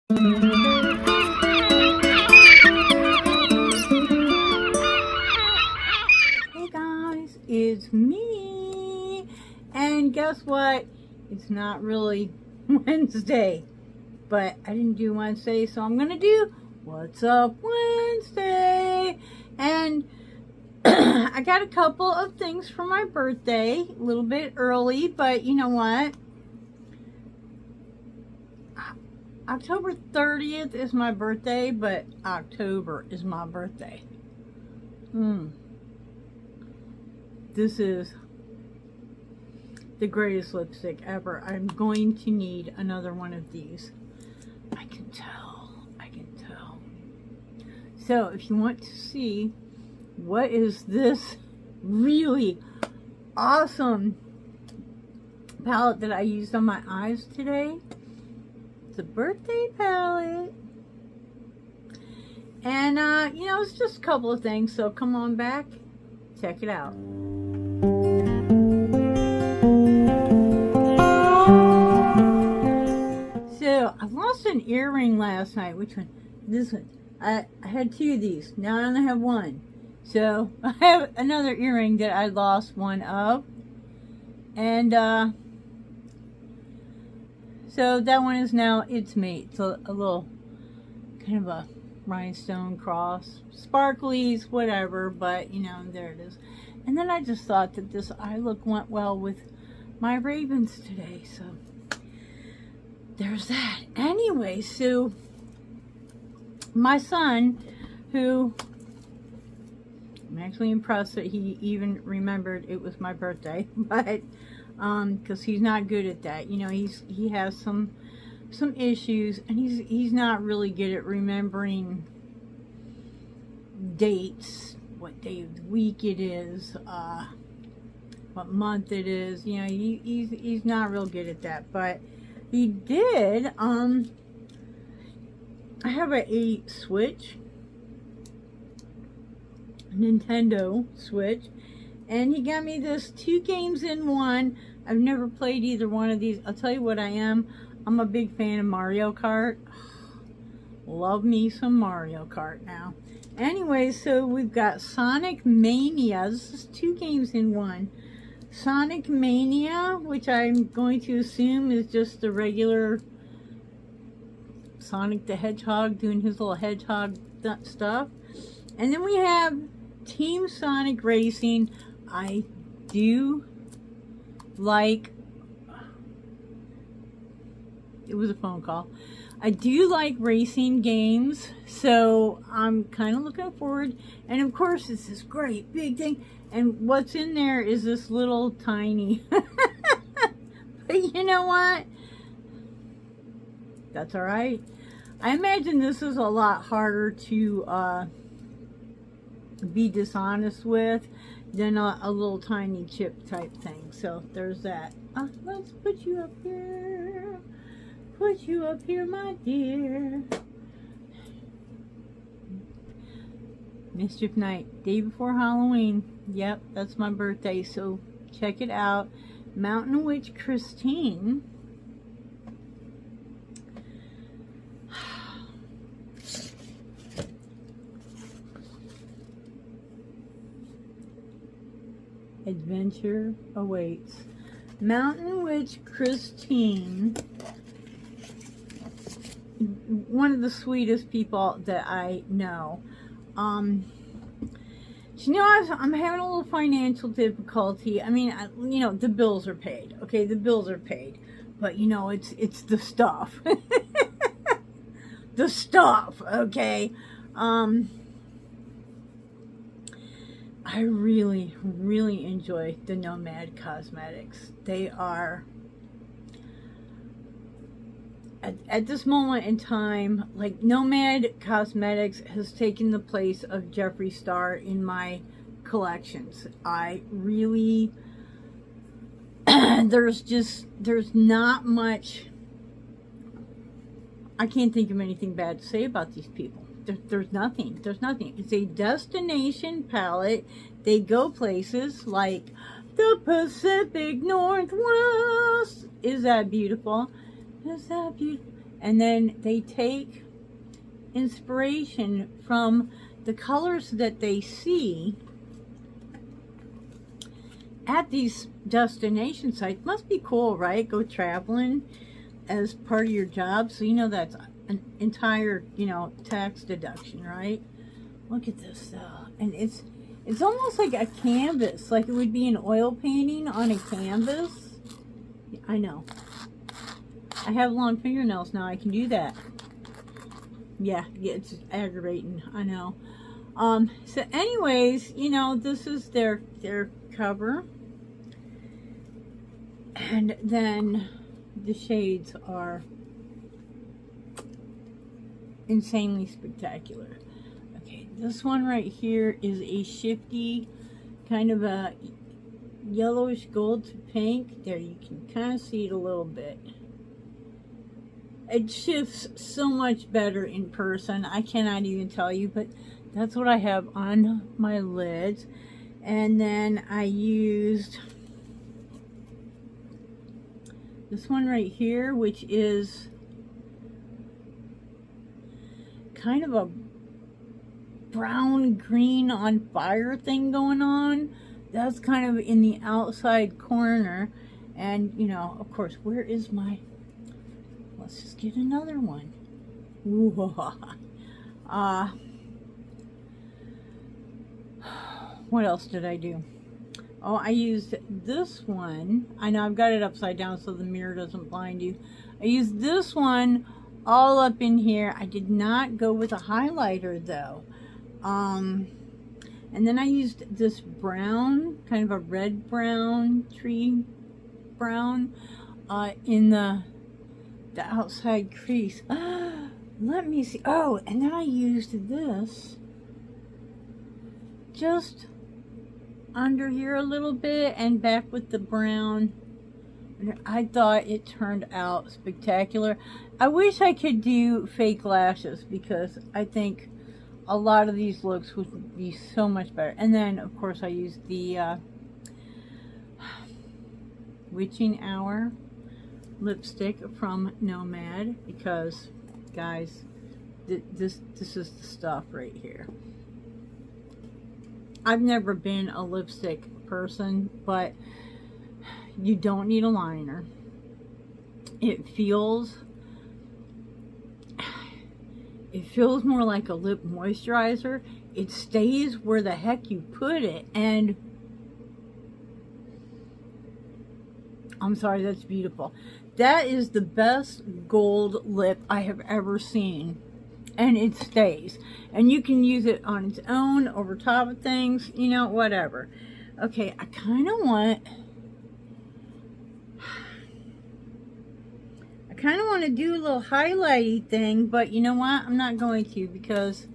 guys, it's me, and guess what? It's not really Wednesday, but I didn't do Wednesday, so I'm gonna do What's Up Wednesday. And I got a couple of things for my birthday, a little bit early, but you know what? October 30th is my birthday, but October is my birthday. This is the greatest lipstick ever. I'm going to need another one of these. I can tell. So if you want to see what is this really awesome palette that I used on my eyes today, it's a birthday palette. And you know, it's just a couple of things, so come on back, check it out. So I lost an earring last night. Which one? This one. I had two of these. Now I only have one. So I have another earring that I lost one of. And so that one is now its mate. It's a little kind of a rhinestone cross, sparklies, whatever, but you know, there it is. And then I just thought that this eye look went well with my Ravens today, so there's that. Anyway, so my son, who I'm actually impressed that he even remembered it was my birthday, but because he's not good at that, you know, he has some issues, and he's not really good at remembering dates, what day of the week it is, what month it is. You know, he's not real good at that, but he did. I have a Switch, Nintendo Switch, and he got me this 2 games in 1. I've never played either one of these. I'll tell you what I am. I'm a big fan of Mario Kart. Love me some Mario Kart now. Anyway, so we've got Sonic Mania. This is 2 games in 1. Sonic Mania, which I'm going to assume is just the regular Sonic the Hedgehog doing his little hedgehog stuff. And then we have Team Sonic Racing. I do like... It was a phone call. I do like racing games, so I'm kind of looking forward. And of course, it's this great big thing. And what's in there is this little tiny. But you know what? That's all right. I imagine this is a lot harder to be dishonest with than a little tiny chip type thing. So there's that. Let's put you up here. Put you up here, my dear. Mischief Night, day before Halloween. Yep, that's my birthday, so check it out. Mountain Witch Christine. Adventure awaits. Mountain Witch Christine. One of the sweetest people that I know. You know, I'm having a little financial difficulty. I mean, you know, the bills are paid. Okay, the bills are paid. But, you know, it's the stuff. The stuff, okay? I really, really enjoy the Nomad Cosmetics. They are... At this moment in time, like, Nomad Cosmetics has taken the place of Jeffree Star in my collections. I really, there's not much, I can't think of anything bad to say about these people. There's nothing. It's a destination palette. They go places like the Pacific Northwest. Is that beautiful? Is that beautiful? and then they take inspiration from the colors that they see at these destination sites. Must be cool, right? Go traveling as part of your job, so you know that's an entire, you know, tax deduction, right? Look at this though, and it's almost like a canvas, like it would be an oil painting on a canvas. I know. I have long fingernails now. I can do that. Yeah, it's aggravating. I know. So anyways, you know, this is their cover. And then the shades are insanely spectacular. Okay, this one right here is a shifty, kind of a yellowish gold to pink. There, you can kind of see it a little bit. It shifts so much better in person. I cannot even tell you, but that's what I have on my lids. And then I used this one right here, which is kind of a brown green on fire thing going on. That's kind of in the outside corner. And, you know, of course, where is my... Let's just get another one. What else did I do? Oh, I used this one. I know I've got it upside down so the mirror doesn't blind you. I used this one all up in here. I did not go with a highlighter though. And then I used this brown, kind of a red brown, tree brown, in the outside crease. Let me see. Oh, and then I used this just under here a little bit and back with the brown. I thought it turned out spectacular. I wish I could do fake lashes because I think a lot of these looks would be so much better. And then of course I used the Witching Hour lipstick from Nomad because, guys, this is the stuff right here. I've never been a lipstick person, but you don't need a liner. It feels more like a lip moisturizer. It stays where the heck you put it, and I'm sorry, that's beautiful. That is the best gold lip I have ever seen. And it stays. And you can use it on its own, over top of things, you know, whatever. Okay, I kind of want to do a little highlighty thing, but you know what? I'm not going to because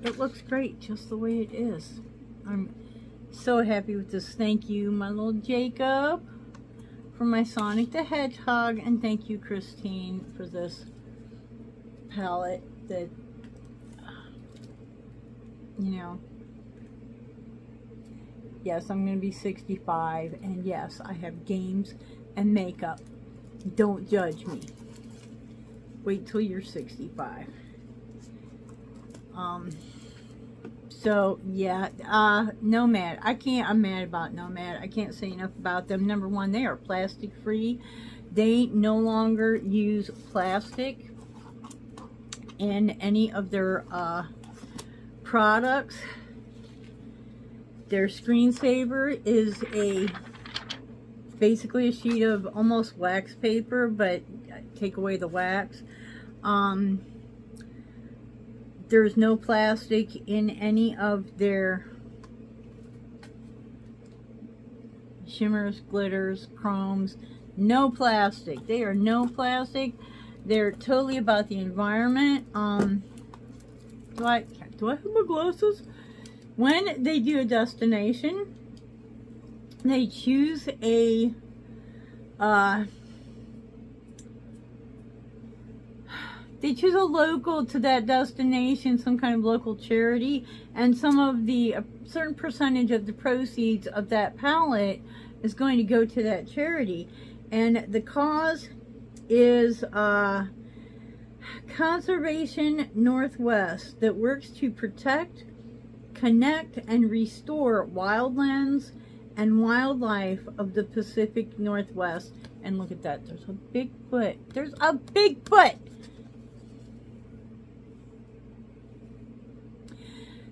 it looks great just the way it is. I'm so happy with this. Thank you, my little Jacob, for my Sonic the Hedgehog, and thank you, Christine, for this palette that, you know, yes, I'm going to be 65, and yes, I have games and makeup. Don't judge me. Wait till you're 65. So yeah, Nomad. I'm mad about Nomad. I can't say enough about them. Number one, they are plastic free. They no longer use plastic in any of their products. Their screensaver is basically a sheet of almost wax paper, but take away the wax. There's no plastic in any of their shimmers, glitters, chromes. No plastic. They are no plastic. They're totally about the environment. Do I have my glasses? When they do a destination, they choose a local to that destination, some kind of local charity, and some of the certain percentage of the proceeds of that palette is going to go to that charity. And the cause is Conservation Northwest that works to protect, connect, and restore wildlands and wildlife of the Pacific Northwest. And look at that, there's a big foot. There's a big foot!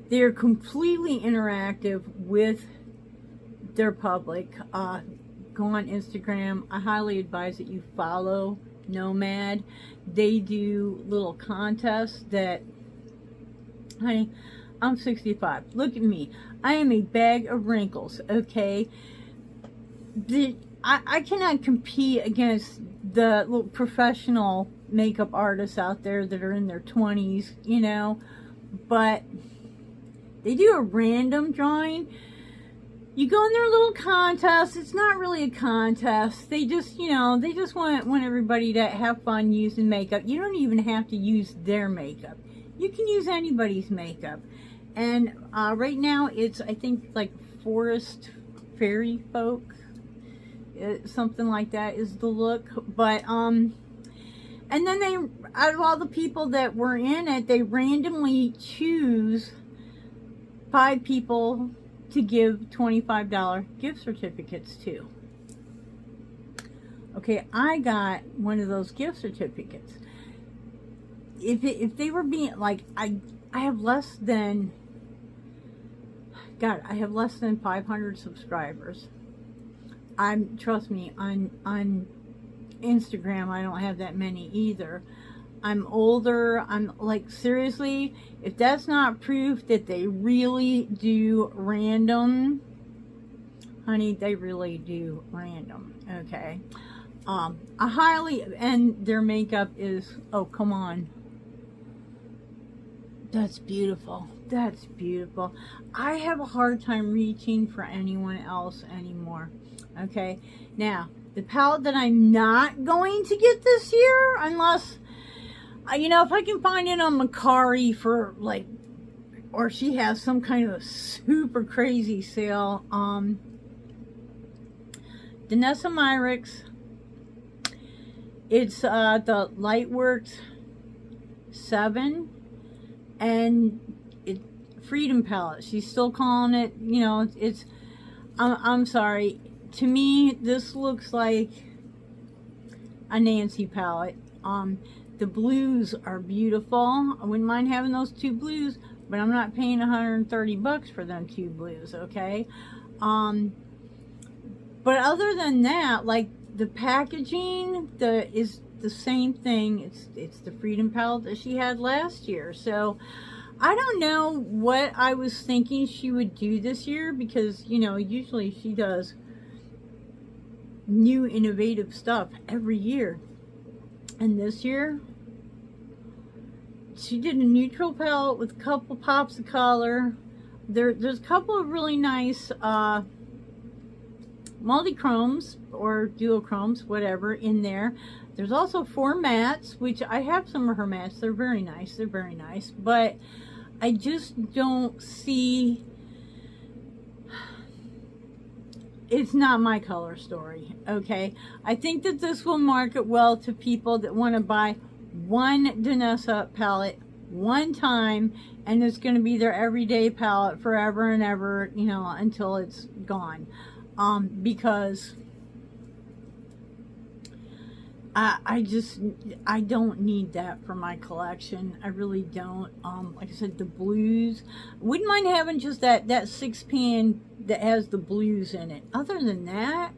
They're completely interactive with their public. Go on Instagram. I highly advise that you follow Nomad. They do little contests that, honey, I'm 65. Look at me. I am a bag of wrinkles, okay? I cannot compete against the little professional makeup artists out there that are in their 20s, you know, but they do a random drawing. You go in their little contest. It's not really a contest. They just, you know, they just want everybody to have fun using makeup. You don't even have to use their makeup. You can use anybody's makeup. And right now it's, I think, like forest fairy folk. Something like that is the look. But, and then they, out of all the people that were in it, they randomly choose 5 people to give $25 gift certificates to. Okay, I got one of those gift certificates. If they were being like, I have less than, God, I have less than 500 subscribers. Trust me, on Instagram I don't have that many either. I'm older. I'm like, seriously, if that's not proof that they really do random, honey, they really do random, okay? I highly, and their makeup is, oh, come on. That's beautiful. That's beautiful. I have a hard time reaching for anyone else anymore, okay? Now, the palette that I'm not going to get this year, unless, you know, if I can find it on Macari for like, or she has some kind of a super crazy sale. Danessa Myricks. It's the Lightworks 7 and it Freedom palette. She's still calling it, you know, it's I'm sorry. To me, this looks like a Nancy palette. The blues are beautiful. I wouldn't mind having those 2 blues, but I'm not paying $130 for them 2 blues, okay? But other than that, like the packaging, is the same thing. It's the Freedom palette that she had last year. So I don't know what I was thinking she would do this year, because, you know, usually she does new innovative stuff every year. And this year, she did a neutral palette with a couple pops of color. There's a couple of really nice multi-chromes or duochromes, whatever, in there. There's also 4 mattes, which I have some of her mattes. They're very nice. They're very nice. But I just don't see... It's not my color story, okay? I think that this will market well to people that want to buy one Danessa palette one time, and it's going to be their everyday palette forever and ever, you know, until it's gone. Because I don't need that for my collection. I really don't. Like I said, the blues, wouldn't mind having just that 6 pan that has the blues in it. Other than that,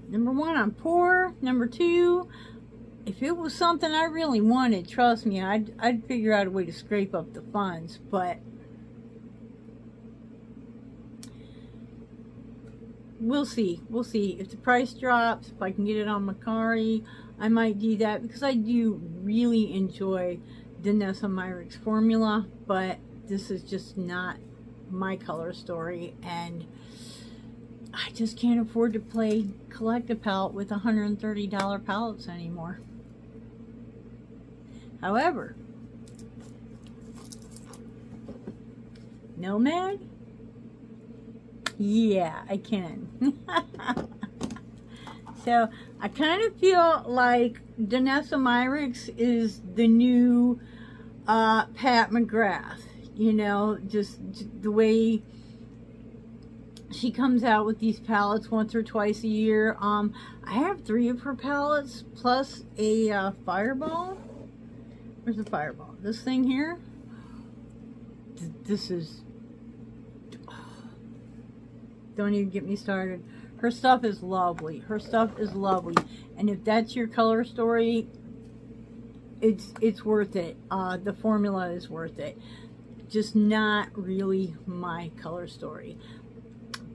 number 1, I'm poor. Number 2, if it was something I really wanted, trust me, I'd figure out a way to scrape up the funds. But we'll see. We'll see. If the price drops, if I can get it on Macari, I might do that, because I do really enjoy Danessa Myricks formula, but this is just not my color story, and I just can't afford to play collect a palette with $130 palettes anymore. However, Nomad? Yeah, I can. So I kind of feel like Danessa Myricks is the new Pat McGrath. You know, just the way she comes out with these palettes once or twice a year. I have 3 of her palettes plus a Fireball. Where's the Fireball? This thing here. This is... Don't even get me started. Her stuff is lovely. Her stuff is lovely. And if that's your color story, it's worth it. The formula is worth it. Just not really my color story.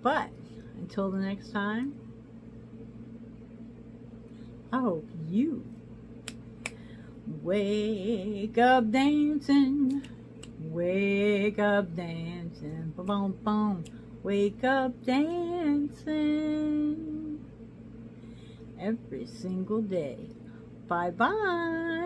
But until the next time, I hope you wake up dancing. Wake up dancing. Boom, boom. Wake up dancing every single day. Bye-bye.